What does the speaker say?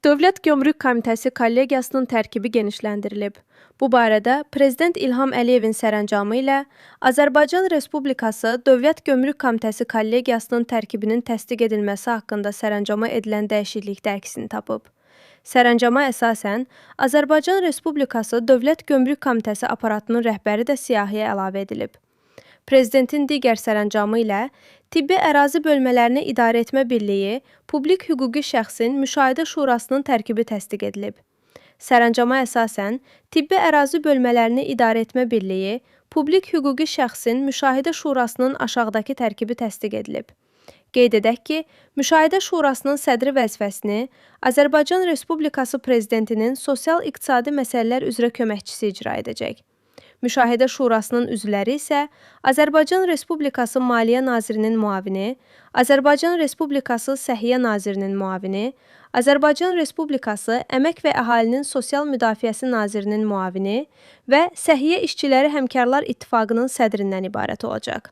Dövlət Gömrük Komitəsi kollegiyasının tərkibi genişləndirilib. Bu barədə Prezident İlham Əliyevin sərəncamı ilə Azərbaycan Respublikası Dövlət Gömrük Komitəsi kollegiyasının tərkibinin təsdiq edilməsi haqqında sərəncama edilən dəyişiklikdə əksini tapıb. Sərəncama əsasən, Azərbaycan Respublikası Dövlət Gömrük Komitəsi aparatının rəhbəri də siyahıya əlavə edilib. Prezidentin digər sərəncamı ilə Tibbi Ərazi Bölmələrini İdarə Etmə Birliyi, publik hüquqi şəxsin Müşahidə Şurasının tərkibi təsdiq edilib. Sərəncama əsasən, Tibbi Ərazi Bölmələrini İdarə Etmə Birliyi, publik hüquqi şəxsin Müşahidə Şurasının aşağıdakı tərkibi təsdiq edilib. Qeyd edək ki, Müşahidə Şurasının sədri vəzifəsini Azərbaycan Respublikası Prezidentinin sosial-iqtisadi məsələlər üzrə köməkçisi icra edəcək. Müşahidə Şurasının üzvləri isə Azərbaycan Respublikası Maliyyə Nazirinin müavini, Azərbaycan Respublikası Səhiyyə Nazirinin müavini, Azərbaycan Respublikası Əmək və Əhalinin Sosial Müdafiəsi Nazirinin müavini və Səhiyyə İşçiləri Həmkarlar İttifaqının sədrindən ibarət olacaq.